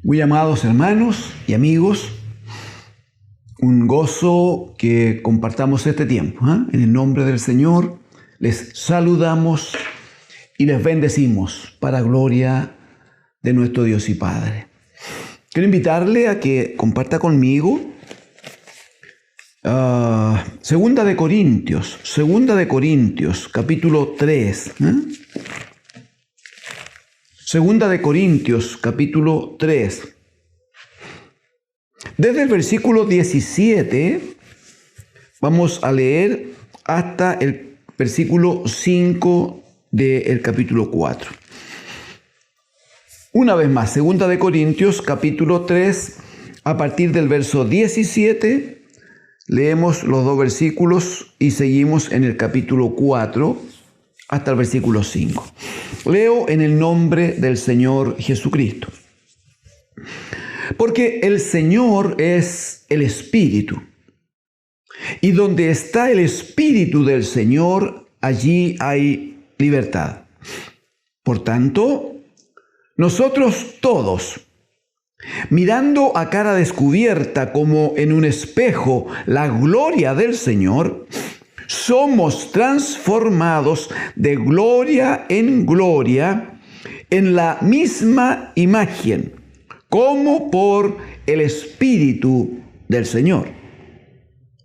Muy amados hermanos y amigos, un gozo que compartamos este tiempo. En el nombre del Señor les saludamos y les bendecimos para gloria de nuestro Dios y Padre. Quiero invitarle a que comparta conmigo Segunda de Corintios, capítulo 3. Segunda de Corintios, capítulo 3. Desde el versículo 17 vamos a leer hasta el versículo 5 del capítulo 4. Una vez más, Segunda de Corintios, capítulo 3, a partir del verso 17, leemos los dos versículos y seguimos en el capítulo 4 hasta el versículo 5. Leo en el nombre del Señor Jesucristo. Porque el Señor es el Espíritu, y donde está el Espíritu del Señor, allí hay libertad. Por tanto, nosotros todos, mirando a cara descubierta como en un espejo la gloria del Señor, somos transformados de gloria en gloria en la misma imagen, como por el Espíritu del Señor.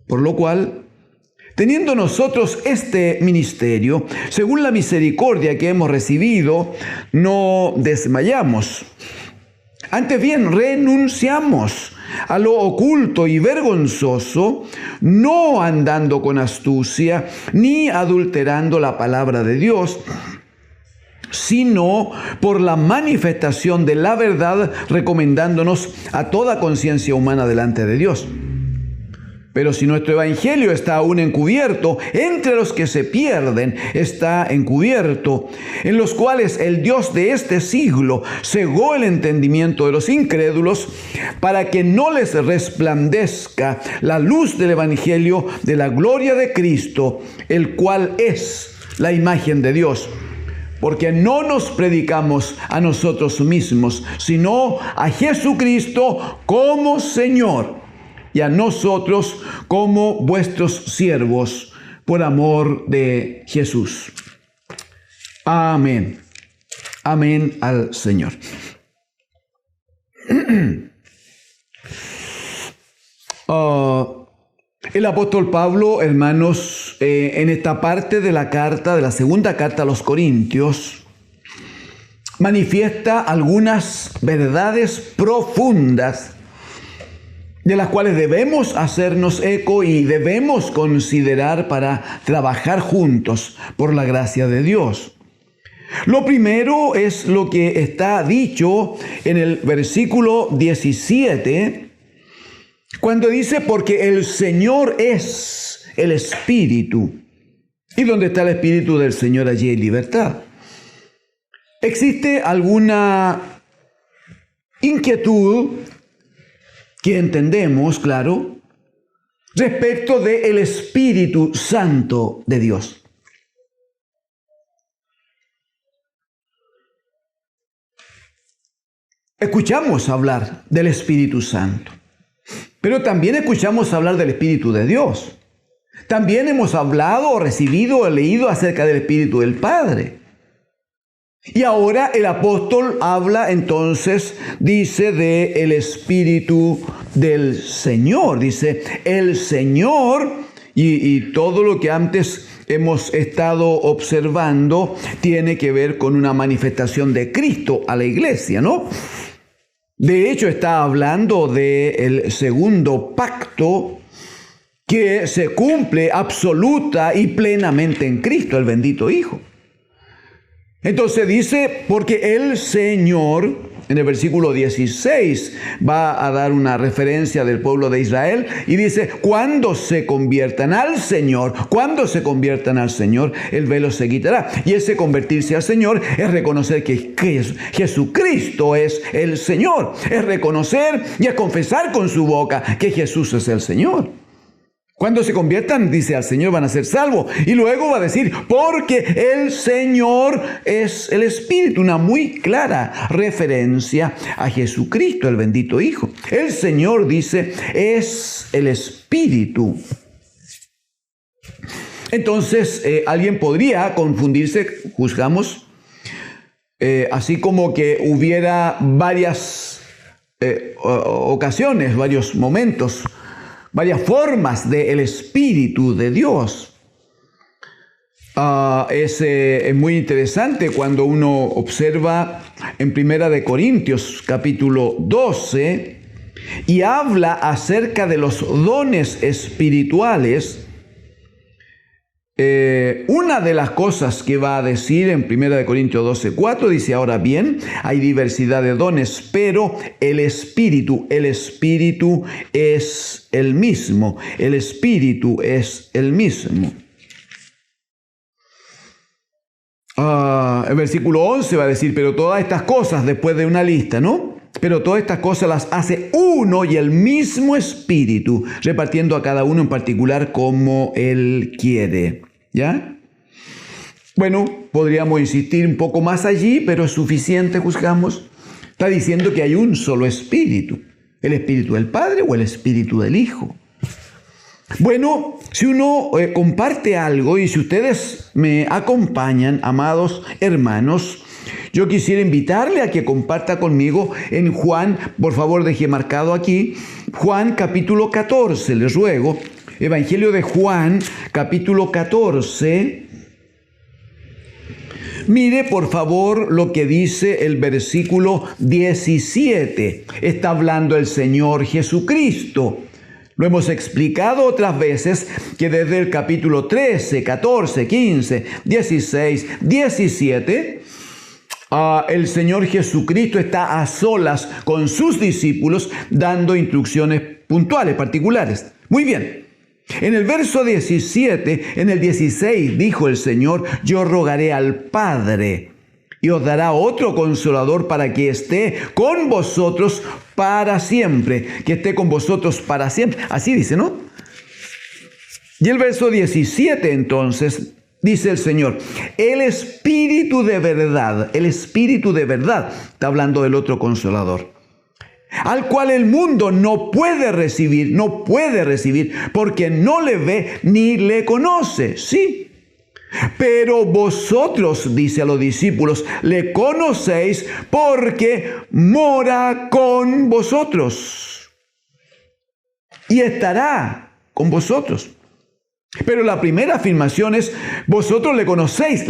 Por lo cual, teniendo nosotros este ministerio, según la misericordia que hemos recibido, no desmayamos. Antes bien, renunciamos a lo oculto y vergonzoso, no andando con astucia, ni adulterando la palabra de Dios, sino por la manifestación de la verdad, recomendándonos a toda conciencia humana delante de Dios. Pero si nuestro evangelio está aún encubierto, entre los que se pierden está encubierto, en los cuales el Dios de este siglo cegó el entendimiento de los incrédulos, para que no les resplandezca la luz del evangelio de la gloria de Cristo, el cual es la imagen de Dios. Porque no nos predicamos a nosotros mismos, sino a Jesucristo como Señor, y a nosotros como vuestros siervos, por amor de Jesús. Amén. Amén al Señor. El apóstol Pablo, hermanos, en esta parte de la carta, de la segunda carta a los Corintios, manifiesta algunas verdades profundas de las cuales debemos hacernos eco y debemos considerar para trabajar juntos por la gracia de Dios. Lo primero es lo que está dicho en el versículo 17, cuando dice, porque el Señor es el Espíritu, y donde está el Espíritu del Señor, allí hay libertad. ¿Existe alguna inquietud que entendemos, claro, respecto del Espíritu Santo de Dios? Escuchamos hablar del Espíritu Santo, pero también escuchamos hablar del Espíritu de Dios. También hemos hablado, o recibido, o leído acerca del Espíritu del Padre. Y ahora el apóstol habla entonces, dice, de el Espíritu del Señor. Dice, el Señor, y todo lo que antes hemos estado observando tiene que ver con una manifestación de Cristo a la iglesia, ¿no? De hecho, está hablando del segundo pacto que se cumple absoluta y plenamente en Cristo, el bendito Hijo. Entonces dice, porque el Señor, en el versículo 16, va a dar una referencia del pueblo de Israel y dice, cuando se conviertan al Señor, el velo se quitará. Y ese convertirse al Señor es reconocer que Jesucristo es el Señor. Es reconocer y es confesar con su boca que Jesús es el Señor. Cuando se conviertan, dice, al Señor van a ser salvos. Y luego va a decir, porque el Señor es el Espíritu. Una muy clara referencia a Jesucristo, el bendito Hijo. El Señor, dice, es el Espíritu. Entonces, alguien podría confundirse, juzgamos, así como que hubiera varias ocasiones, varios momentos, varias formas del Espíritu de Dios. Es muy interesante cuando uno observa en 1 Corintios capítulo 12 y habla acerca de los dones espirituales. Una de las cosas que va a decir en 1 Corintios 12:4 dice, ahora bien, hay diversidad de dones, pero el Espíritu es el mismo. El Espíritu es el mismo. El versículo 11 va a decir, pero todas estas cosas, después de una lista, ¿no? Pero todas estas cosas las hace uno y el mismo Espíritu, repartiendo a cada uno en particular como Él quiere. ¿Ya? Bueno, podríamos insistir un poco más allí, pero es suficiente, juzgamos. Está diciendo que hay un solo Espíritu. ¿El Espíritu del Padre o el Espíritu del Hijo? Bueno, si uno comparte algo y si ustedes me acompañan, amados hermanos, yo quisiera invitarle a que comparta conmigo en Juan, por favor deje marcado aquí, Juan capítulo 14, les ruego. Evangelio de Juan, capítulo 14. Mire, por favor, lo que dice el versículo 17. Está hablando el Señor Jesucristo. Lo hemos explicado otras veces que desde el capítulo 13, 14, 15, 16, 17... el Señor Jesucristo está a solas con sus discípulos dando instrucciones puntuales, particulares. Muy bien. En el verso 17, en el 16, dijo el Señor, yo rogaré al Padre y os dará otro consolador para que esté con vosotros para siempre. Que esté con vosotros para siempre. Así dice, ¿no? Y el verso 17, entonces, dice el Señor, el Espíritu de verdad, está hablando del otro consolador, al cual el mundo no puede recibir, porque no le ve ni le conoce, sí. Pero vosotros, dice a los discípulos, le conocéis porque mora con vosotros y estará con vosotros. Pero la primera afirmación es, vosotros le conocéis.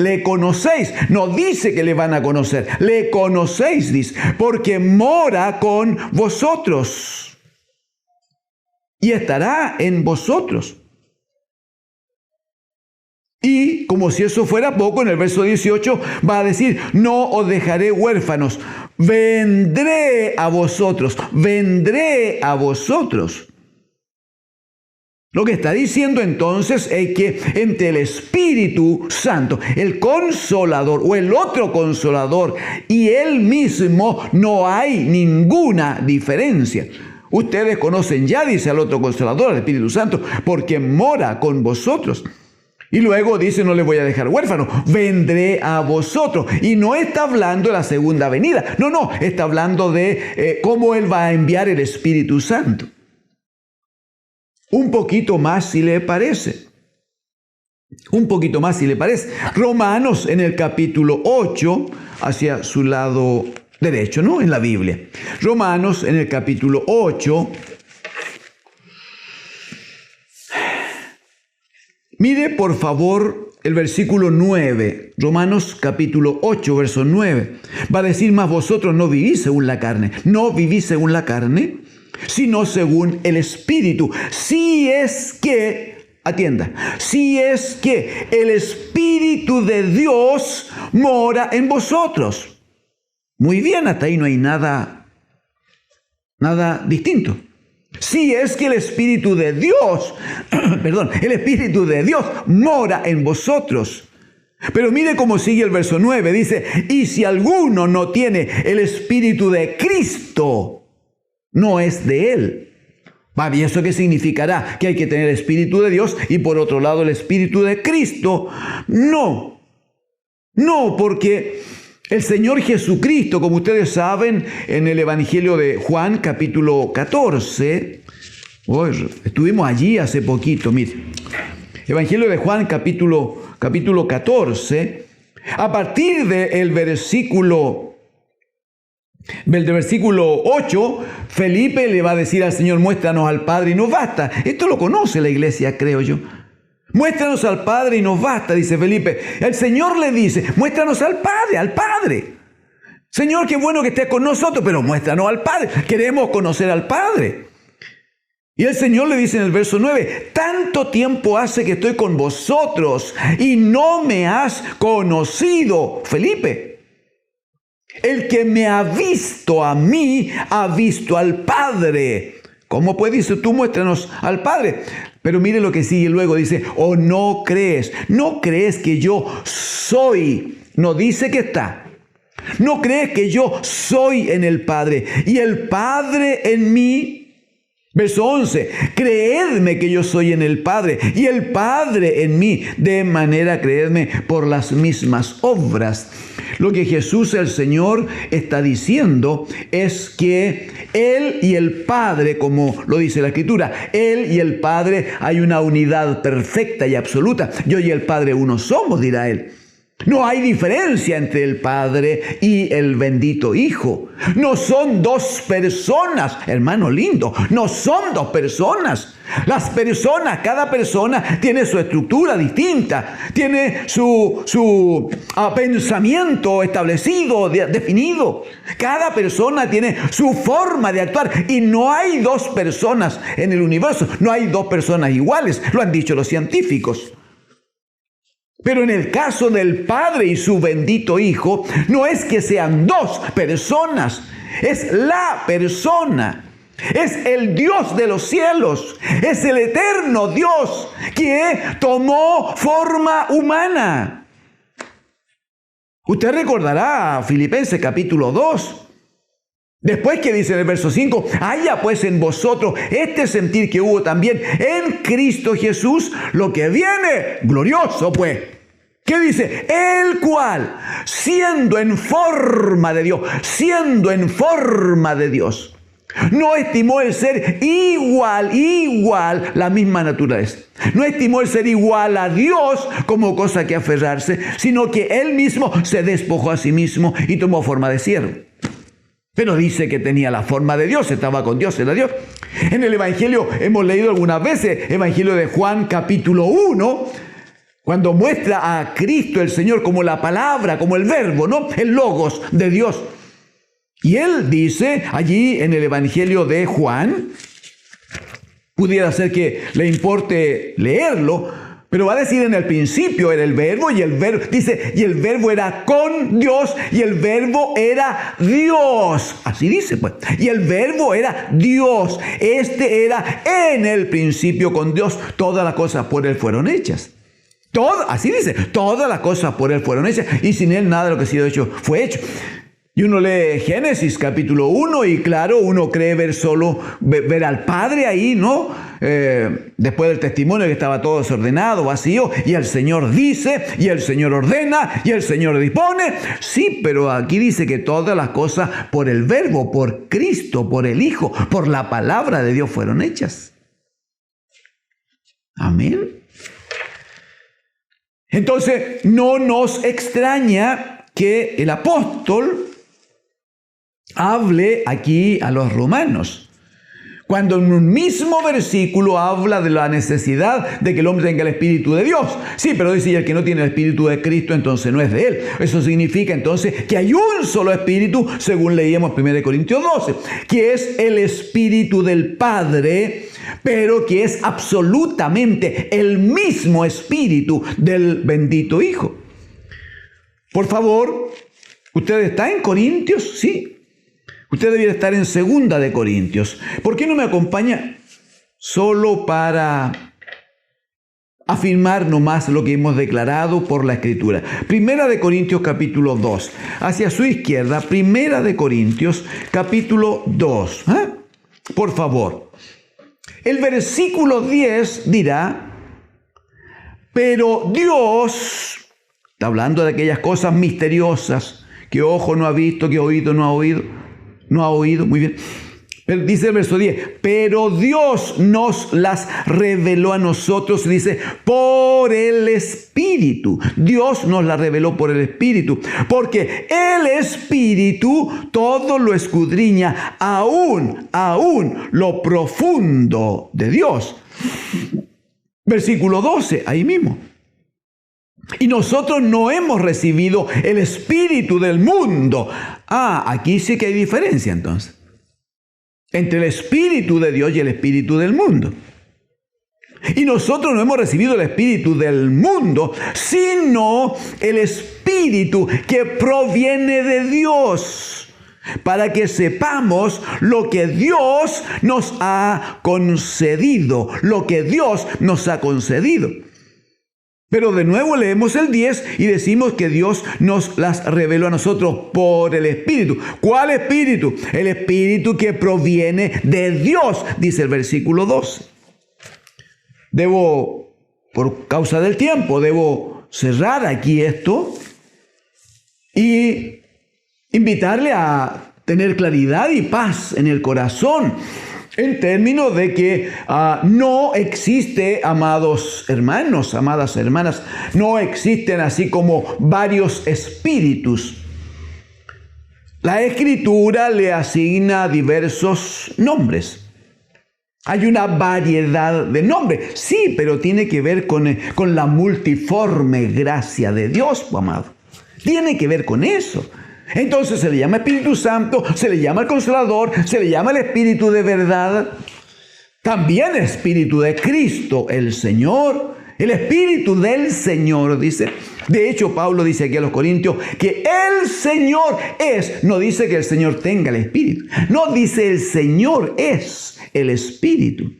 No dice que le van a conocer, le conocéis, dice, porque mora con vosotros y estará en vosotros. Y como si eso fuera poco, en el verso 18 va a decir, no os dejaré huérfanos, vendré a vosotros. Lo que está diciendo entonces es que entre el Espíritu Santo, el Consolador o el otro Consolador y Él mismo no hay ninguna diferencia. Ustedes conocen ya, dice el otro Consolador, el Espíritu Santo, porque mora con vosotros. Y luego dice, no les voy a dejar huérfanos, vendré a vosotros. Y no está hablando de la segunda venida. No, está hablando de cómo Él va a enviar el Espíritu Santo. Un poquito más si le parece. Romanos en el capítulo 8, hacia su lado derecho, ¿no? En la Biblia. Romanos en el capítulo 8. Mire, por favor, el versículo 9. Romanos capítulo 8, verso 9. Va a decir, mas vosotros no vivís según la carne. No vivís según la carne, sino según el Espíritu. Si es que, atienda, si es que el Espíritu de Dios mora en vosotros. Muy bien, hasta ahí no hay nada distinto. Si es que el Espíritu de Dios, el Espíritu de Dios mora en vosotros. Pero mire cómo sigue el verso 9, dice, y si alguno no tiene el Espíritu de Cristo, no es de Él. ¿Y eso qué significará? ¿Que hay que tener el Espíritu de Dios y por otro lado el Espíritu de Cristo? No, porque el Señor Jesucristo, como ustedes saben, en el Evangelio de Juan, capítulo 14, estuvimos allí hace poquito, mire, Evangelio de Juan, capítulo 14, a partir del versículo 8, Felipe le va a decir al Señor, muéstranos al Padre y nos basta. Esto lo conoce la iglesia, creo yo. Muéstranos al Padre y nos basta, dice Felipe. El Señor le dice, muéstranos al Padre. Señor, qué bueno que estés con nosotros, pero muéstranos al Padre. Queremos conocer al Padre. Y el Señor le dice en el verso 9, tanto tiempo hace que estoy con vosotros y no me has conocido, Felipe. El que me ha visto a mí, ha visto al Padre. ¿Cómo pues? Dice, tú muéstranos al Padre. Pero mire lo que sigue luego, dice, ¿o no crees que yo soy? No dice que está. ¿No crees que yo soy en el Padre y el Padre en mí? Verso 11, creedme que yo soy en el Padre y el Padre en mí, de manera creedme por las mismas obras. Lo que Jesús el Señor está diciendo es que Él y el Padre, como lo dice la Escritura, Él y el Padre hay una unidad perfecta y absoluta. Yo y el Padre uno somos, dirá Él. No hay diferencia entre el Padre y el bendito Hijo. No son dos personas, hermano lindo, no son dos personas. Las personas, cada persona tiene su estructura distinta, tiene su pensamiento establecido, definido. Cada persona tiene su forma de actuar y no hay dos personas en el universo, no hay dos personas iguales, lo han dicho los científicos. Pero en el caso del Padre y su bendito Hijo, no es que sean dos personas, es la persona. Es el Dios de los cielos, es el eterno Dios que tomó forma humana. Usted recordará Filipenses capítulo 2. Después que dice en el verso 5, haya pues en vosotros este sentir que hubo también en Cristo Jesús, lo que viene, glorioso pues. ¿Qué dice? El cual, siendo en forma de Dios, no estimó el ser igual, la misma naturaleza. No estimó el ser igual a Dios como cosa que aferrarse, sino que Él mismo se despojó a sí mismo y tomó forma de siervo. Pero dice que tenía la forma de Dios, estaba con Dios, era Dios. En el Evangelio hemos leído algunas veces, Evangelio de Juan capítulo 1, cuando muestra a Cristo el Señor como la palabra, como el verbo, ¿no? El logos de Dios. Y Él dice allí en el Evangelio de Juan, pudiera ser que le importe leerlo, pero va a decir en el principio era el verbo y el verbo, dice, y el verbo era con Dios y el verbo era Dios. Así dice pues. Y el verbo era Dios. Este era en el principio con Dios. Todas las cosas por Él fueron hechas. Así dice, todas las cosas por Él fueron hechas y sin Él nada de lo que ha sido hecho fue hecho. Y uno lee Génesis capítulo 1 y claro, uno cree ver al Padre ahí, ¿no? Después del testimonio que estaba todo desordenado, vacío, y el Señor dice, y el Señor ordena, y el Señor dispone. Sí, pero aquí dice que todas las cosas por el Verbo, por Cristo, por el Hijo, por la palabra de Dios fueron hechas. Amén. Entonces, no nos extraña que el apóstol hable aquí a los romanos, cuando en un mismo versículo habla de la necesidad de que el hombre tenga el Espíritu de Dios. Sí, pero dice, y el que no tiene el Espíritu de Cristo, entonces no es de Él. Eso significa entonces que hay un solo Espíritu, según leíamos en 1 Corintios 12, que es el Espíritu del Padre, pero que es absolutamente el mismo Espíritu del bendito Hijo. Por favor, ¿usted está en Corintios? Sí. Usted debiera estar en 2 de Corintios. ¿Por qué no me acompaña? Solo para afirmar nomás lo que hemos declarado por la Escritura. 1 de Corintios capítulo 2. Hacia su izquierda, 1 de Corintios capítulo 2. Por favor. El versículo 10 dirá, pero Dios, está hablando de aquellas cosas misteriosas que ojo no ha visto, que oído no ha oído, muy bien. Pero dice el verso 10, pero Dios nos las reveló a nosotros, dice, por el Espíritu. Dios nos las reveló por el Espíritu, porque el Espíritu todo lo escudriña, aún lo profundo de Dios. Versículo 12, ahí mismo. Y nosotros no hemos recibido el espíritu del mundo. Aquí sí que hay diferencia entonces entre el Espíritu de Dios y el Espíritu del mundo. Y nosotros no hemos recibido el Espíritu del mundo, sino el Espíritu que proviene de Dios, para que sepamos lo que Dios nos ha concedido, Pero de nuevo leemos el 10 y decimos que Dios nos las reveló a nosotros por el Espíritu. ¿Cuál Espíritu? El Espíritu que proviene de Dios, dice el versículo 12. Por causa del tiempo, debo cerrar aquí esto y invitarle a tener claridad y paz en el corazón, en términos de que no existe, amados hermanos, amadas hermanas, no existen así como varios espíritus. La Escritura le asigna diversos nombres. Hay una variedad de nombres, sí, pero tiene que ver con la multiforme gracia de Dios, amado. Tiene que ver con eso. Entonces se le llama Espíritu Santo, se le llama el Consolador, se le llama el Espíritu de verdad, también el Espíritu de Cristo, el Señor, el Espíritu del Señor, dice. De hecho, Pablo dice aquí a los Corintios que el Señor es, no dice que el Señor tenga el Espíritu, no dice el Señor es el Espíritu.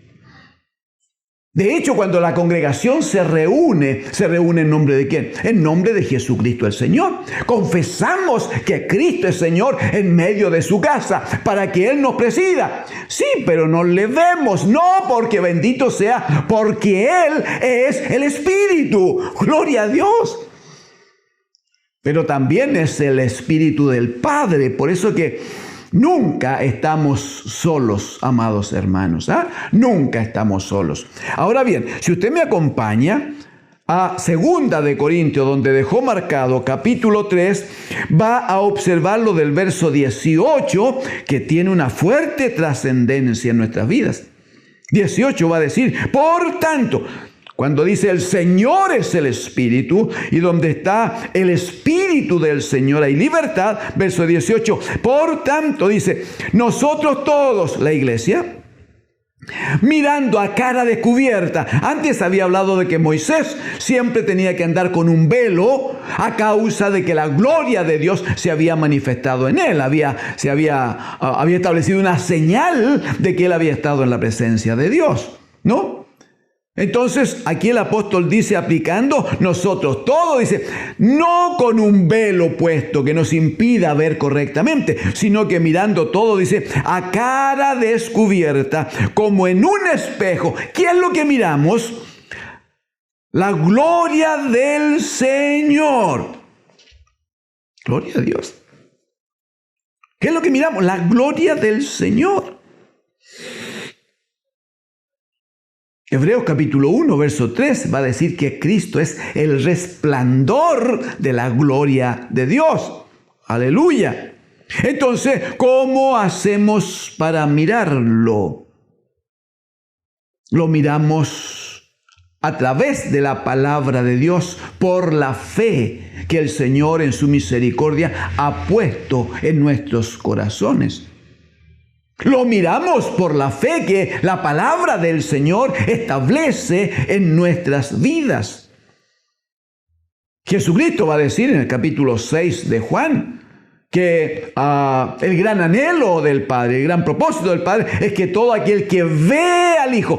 De hecho, cuando la congregación se reúne en nombre de ¿quién? En nombre de Jesucristo el Señor. Confesamos que Cristo es Señor en medio de su casa para que Él nos presida. Sí, pero no le vemos, no porque bendito sea, porque Él es el Espíritu. Gloria a Dios. Pero también es el Espíritu del Padre. Por eso que nunca estamos solos, amados hermanos. Nunca estamos solos. Ahora bien, si usted me acompaña a 2 de Corintios, donde dejó marcado capítulo 3, va a observar lo del verso 18, que tiene una fuerte trascendencia en nuestras vidas. 18 va a decir, por tanto, cuando dice el Señor es el Espíritu, y donde está el Espíritu del Señor hay libertad, verso 18, por tanto dice, nosotros todos, la iglesia, mirando a cara descubierta. Antes había hablado de que Moisés siempre tenía que andar con un velo a causa de que la gloria de Dios se había manifestado en él. Había establecido una señal de que él había estado en la presencia de Dios, ¿no? Entonces, aquí el apóstol dice, aplicando, nosotros todos, dice, no con un velo puesto que nos impida ver correctamente, sino que mirando todo, dice, a cara descubierta, como en un espejo. ¿Qué es lo que miramos? La gloria del Señor. Gloria a Dios. ¿Qué es lo que miramos? La gloria del Señor. Hebreos capítulo 1, verso 3 va a decir que Cristo es el resplandor de la gloria de Dios. Aleluya. Entonces, ¿cómo hacemos para mirarlo? Lo miramos a través de la palabra de Dios, por la fe que el Señor en su misericordia ha puesto en nuestros corazones. Lo miramos por la fe que la palabra del Señor establece en nuestras vidas. Jesucristo va a decir en el capítulo 6 de Juan que el gran anhelo del Padre, el gran propósito del Padre es que todo aquel que ve al Hijo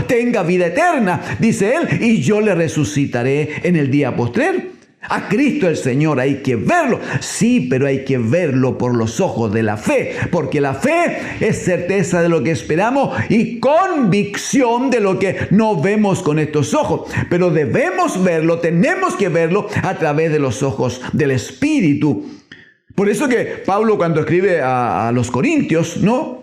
tenga vida eterna, dice Él, y yo le resucitaré en el día postrer. A Cristo el Señor hay que verlo. Sí, pero hay que verlo por los ojos de la fe. Porque la fe es certeza de lo que esperamos y convicción de lo que no vemos con estos ojos. Pero debemos verlo, tenemos que verlo a través de los ojos del Espíritu. Por eso que Pablo, cuando escribe a los Corintios, ¿no?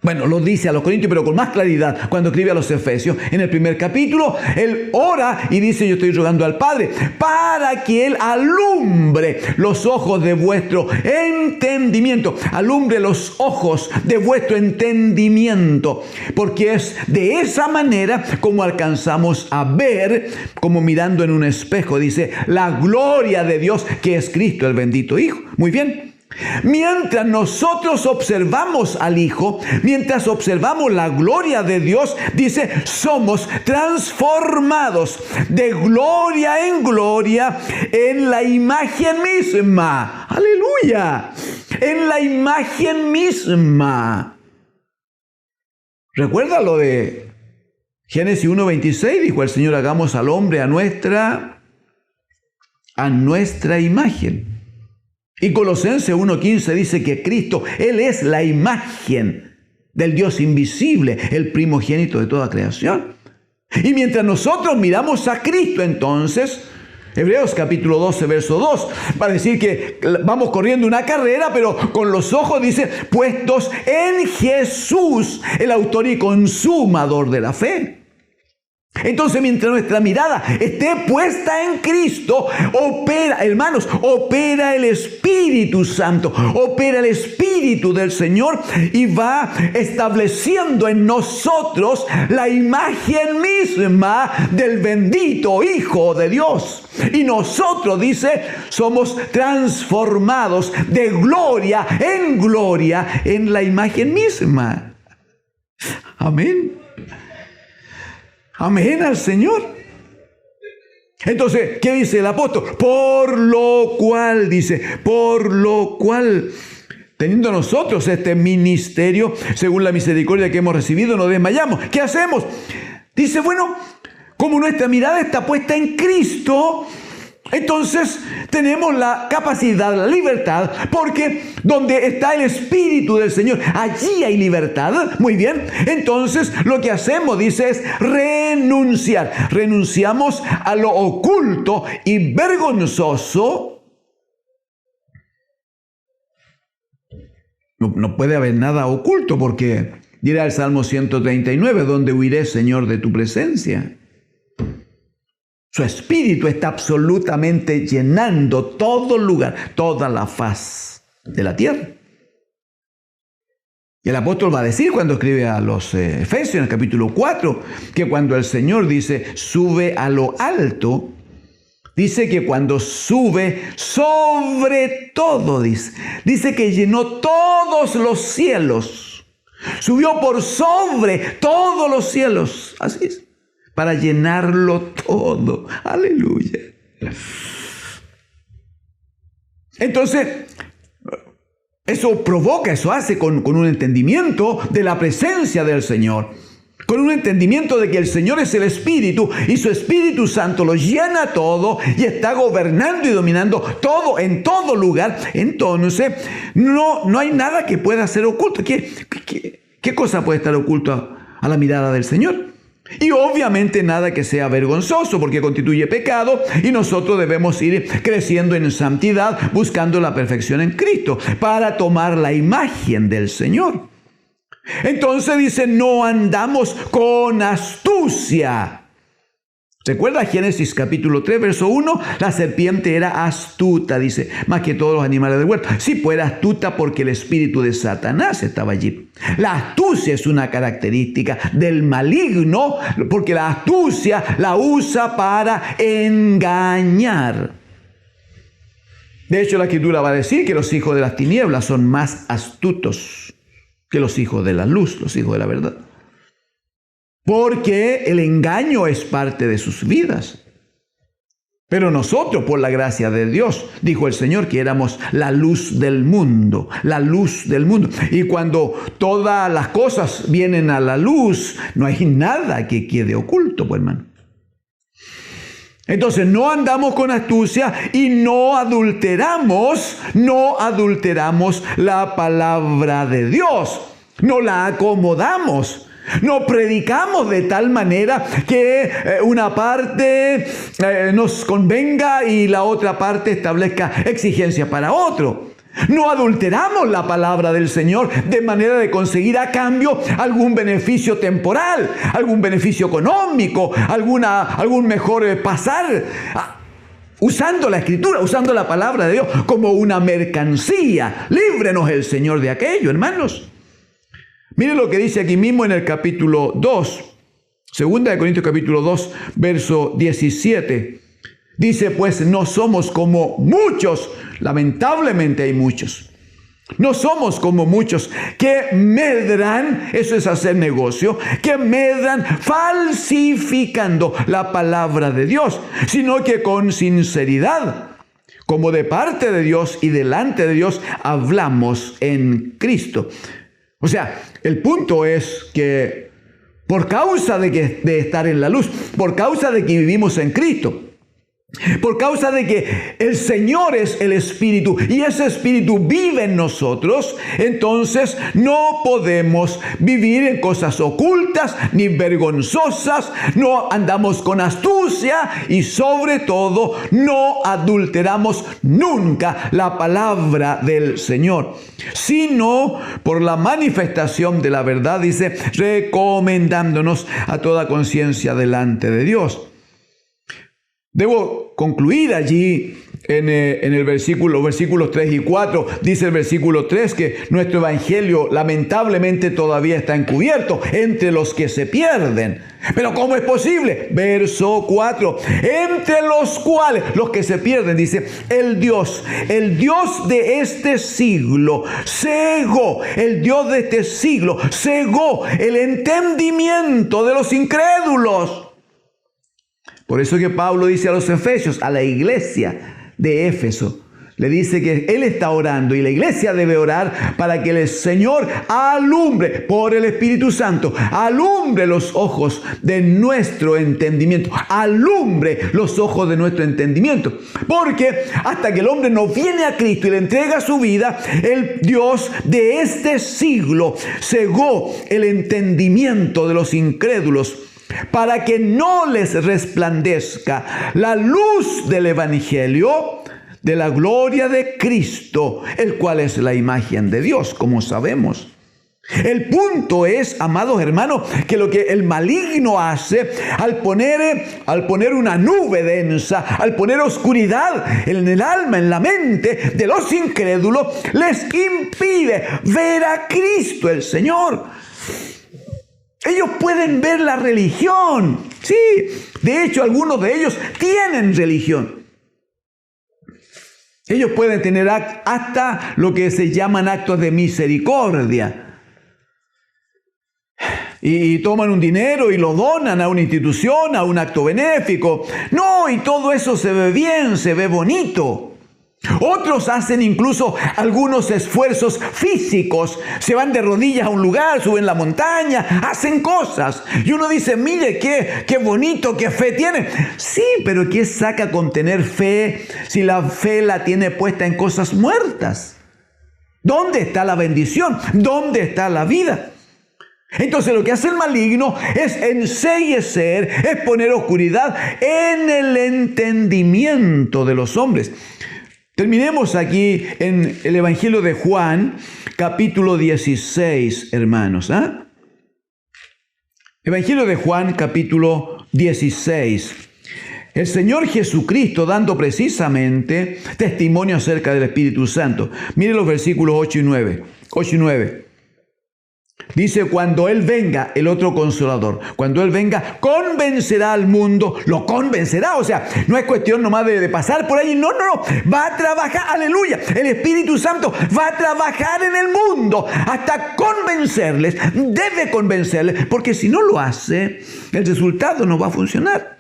Bueno, lo dice a los Corintios, pero con más claridad cuando escribe a los Efesios. En el primer capítulo, él ora y dice: yo estoy rogando al Padre para que Él alumbre los ojos de vuestro entendimiento. Alumbre los ojos de vuestro entendimiento. Porque es de esa manera como alcanzamos a ver, como mirando en un espejo, dice, la gloria de Dios que es Cristo, el bendito Hijo. Muy bien. Mientras nosotros observamos al Hijo, mientras observamos la gloria de Dios, dice, somos transformados de gloria en gloria en la imagen misma. ¡Aleluya! En la imagen misma. ¿Recuerda lo de Génesis 1:26? Dijo el Señor: hagamos al hombre a nuestra imagen. Y Colosenses 1:15 dice que Cristo, Él es la imagen del Dios invisible, el primogénito de toda creación. Y mientras nosotros miramos a Cristo, entonces, Hebreos capítulo 12, verso 2, va a decir que vamos corriendo una carrera, pero con los ojos, dice, puestos en Jesús, el autor y consumador de la fe. Entonces, mientras nuestra mirada esté puesta en Cristo, opera, hermanos, opera el Espíritu Santo, opera el Espíritu del Señor y va estableciendo en nosotros la imagen misma del bendito Hijo de Dios. Y nosotros, dice, somos transformados de gloria en la imagen misma. Amén. Amén al Señor. Entonces, ¿qué dice el apóstol? Por lo cual, teniendo nosotros este ministerio, según la misericordia que hemos recibido, no desmayamos. ¿Qué hacemos? Dice, bueno, como nuestra mirada está puesta en Cristo, entonces tenemos la capacidad, la libertad, porque donde está el Espíritu del Señor, allí hay libertad. Muy bien, entonces lo que hacemos, dice, es renunciar. Renunciamos a lo oculto y vergonzoso. No puede haber nada oculto, porque dirá el Salmo 139, ¿dónde huiré, Señor, de tu presencia? Su Espíritu está absolutamente llenando todo lugar, toda la faz de la tierra. Y el apóstol va a decir cuando escribe a los Efesios en el capítulo 4, que cuando el Señor dice sube a lo alto, dice que cuando sube sobre todo, dice que llenó todos los cielos, subió por sobre todos los cielos, así es, para llenarlo todo. Aleluya. Entonces, eso hace con un entendimiento de la presencia del Señor, con un entendimiento de que el Señor es el Espíritu y su Espíritu Santo lo llena todo y está gobernando y dominando todo en todo lugar. Entonces, no hay nada que pueda ser oculto. ¿Qué cosa puede estar oculto a la mirada del Señor? Y obviamente nada que sea vergonzoso, porque constituye pecado y nosotros debemos ir creciendo en santidad, buscando la perfección en Cristo para tomar la imagen del Señor. Entonces dice, no andamos con astucia. ¿Recuerda Génesis capítulo 3, verso 1? La serpiente era astuta, dice, más que todos los animales del huerto. Sí, pues era astuta porque el espíritu de Satanás estaba allí. La astucia es una característica del maligno, porque la astucia la usa para engañar. De hecho, la Escritura va a decir que los hijos de las tinieblas son más astutos que los hijos de la luz, los hijos de la verdad. Porque el engaño es parte de sus vidas. Pero nosotros, por la gracia de Dios, dijo el Señor que éramos la luz del mundo, la luz del mundo. Y cuando todas las cosas vienen a la luz, no hay nada que quede oculto, pues, hermano. Entonces no andamos con astucia y no adulteramos la palabra de Dios. No la acomodamos. No predicamos de tal manera que una parte nos convenga y la otra parte establezca exigencias para otro. No adulteramos la palabra del Señor de manera de conseguir a cambio algún beneficio temporal, algún beneficio económico, algún mejor pasar, usando la Escritura, usando la palabra de Dios como una mercancía. Líbrenos el Señor de aquello, hermanos. Mire lo que dice aquí mismo en el capítulo 2, 2 de Corintios capítulo 2, verso 17. Dice, pues no somos como muchos, lamentablemente hay muchos. No somos como muchos que medran, eso es hacer negocio, que medran falsificando la palabra de Dios, sino que con sinceridad, como de parte de Dios y delante de Dios, hablamos en Cristo. O sea, el punto es que por causa de estar en la luz, por causa de que vivimos en Cristo, por causa de que el Señor es el Espíritu y ese Espíritu vive en nosotros, entonces no podemos vivir en cosas ocultas ni vergonzosas, no andamos con astucia y sobre todo no adulteramos nunca la palabra del Señor, sino por la manifestación de la verdad, dice, recomendándonos a toda conciencia delante de Dios. Debo concluir allí en el versículos 3 y 4. Dice el versículo 3 que nuestro evangelio lamentablemente todavía está encubierto entre los que se pierden. Pero ¿cómo es posible? Verso 4. Entre los cuales, los que se pierden, dice, el Dios de este siglo cegó, cegó el entendimiento de los incrédulos. Por eso que Pablo dice a los efesios, a la iglesia de Éfeso, le dice que él está orando y la iglesia debe orar para que el Señor alumbre por el Espíritu Santo, alumbre los ojos de nuestro entendimiento, alumbre los ojos de nuestro entendimiento. Porque hasta que el hombre no viene a Cristo y le entrega su vida, el Dios de este siglo cegó el entendimiento de los incrédulos, para que no les resplandezca la luz del Evangelio de la gloria de Cristo, el cual es la imagen de Dios, como sabemos. El punto es, amados hermanos, que lo que el maligno hace al poner una nube densa, al poner oscuridad en el alma, en la mente de los incrédulos, les impide ver a Cristo el Señor. Ellos pueden ver la religión. Sí, de hecho, algunos de ellos tienen religión. Ellos pueden tener hasta lo que se llaman actos de misericordia. Y toman un dinero y lo donan a una institución, a un acto benéfico. No, y todo eso se ve bien, se ve bonito. Otros hacen incluso algunos esfuerzos físicos, se van de rodillas a un lugar, suben la montaña, hacen cosas. Y uno dice, mire, qué bonito, qué fe tiene. Sí, pero ¿qué saca con tener fe si la fe la tiene puesta en cosas muertas? ¿Dónde está la bendición? ¿Dónde está la vida? Entonces lo que hace el maligno es enceguecer, es poner oscuridad en el entendimiento de los hombres. Terminemos aquí en el Evangelio de Juan, capítulo 16, hermanos. Evangelio de Juan, capítulo 16. El Señor Jesucristo dando precisamente testimonio acerca del Espíritu Santo. Mire los versículos 8 y 9. 8 y 9. Dice, cuando Él venga, el otro consolador, cuando Él venga, convencerá al mundo, lo convencerá, o sea, no es cuestión nomás de pasar por ahí, no, va a trabajar, aleluya, el Espíritu Santo va a trabajar en el mundo hasta convencerles, debe convencerles, porque si no lo hace, el resultado no va a funcionar.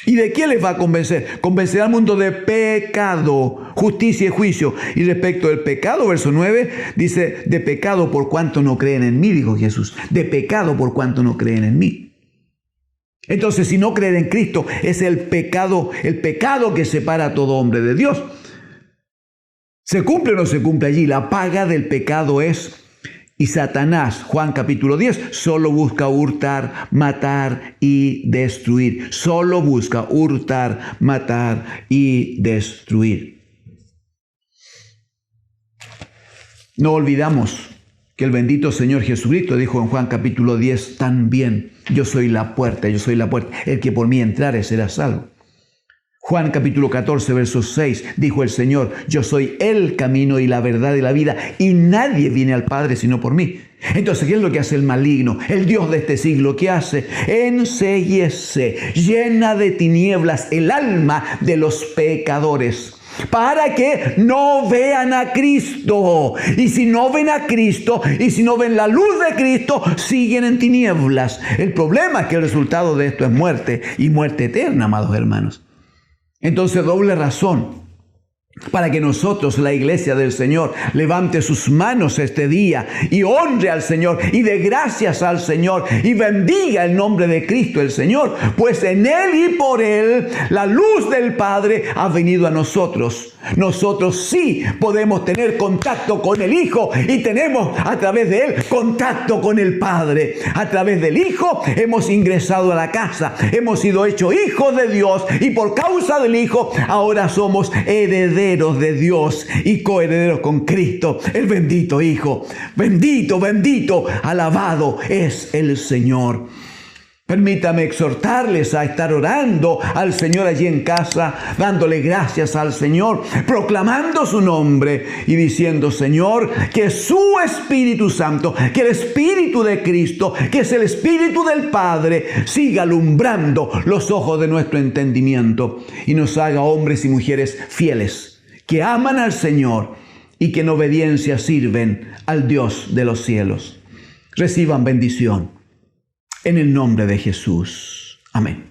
¿Y de qué les va a convencer? Convencerá al mundo de pecado, justicia y juicio. Y respecto del pecado, verso 9, dice, de pecado por cuanto no creen en mí, dijo Jesús. De pecado por cuanto no creen en mí. Entonces, si no creer en Cristo es el pecado que separa a todo hombre de Dios. ¿Se cumple o no se cumple allí? La paga del pecado es... Y Satanás, Juan capítulo 10, solo busca hurtar, matar y destruir. Solo busca hurtar, matar y destruir. No olvidamos que el bendito Señor Jesucristo dijo en Juan capítulo 10 también: yo soy la puerta, el que por mí entrare será salvo. Juan capítulo 14, verso 6, dijo el Señor: yo soy el camino y la verdad y la vida, y nadie viene al Padre sino por mí. Entonces, ¿qué es lo que hace el maligno, el Dios de este siglo? ¿Qué hace? Enceguece, llena de tinieblas el alma de los pecadores, para que no vean a Cristo. Y si no ven a Cristo, y si no ven la luz de Cristo, siguen en tinieblas. El problema es que el resultado de esto es muerte, y muerte eterna, amados hermanos. Entonces, doble razón para que nosotros, la iglesia del Señor, levante sus manos este día y honre al Señor y dé gracias al Señor y bendiga el nombre de Cristo el Señor, pues en Él y por Él la luz del Padre ha venido a nosotros. Nosotros sí podemos tener contacto con el Hijo y tenemos a través de Él contacto con el Padre. A través del Hijo hemos ingresado a la casa, hemos sido hechos hijos de Dios y por causa del Hijo ahora somos herederos de Dios y coherederos con Cristo, el bendito Hijo. Bendito, bendito, alabado es el Señor. Permítame exhortarles a estar orando al Señor allí en casa, dándole gracias al Señor, proclamando su nombre y diciendo: Señor, que su Espíritu Santo, que el Espíritu de Cristo, que es el Espíritu del Padre, siga alumbrando los ojos de nuestro entendimiento y nos haga hombres y mujeres fieles, que aman al Señor y que en obediencia sirven al Dios de los cielos. Reciban bendición. En el nombre de Jesús. Amén.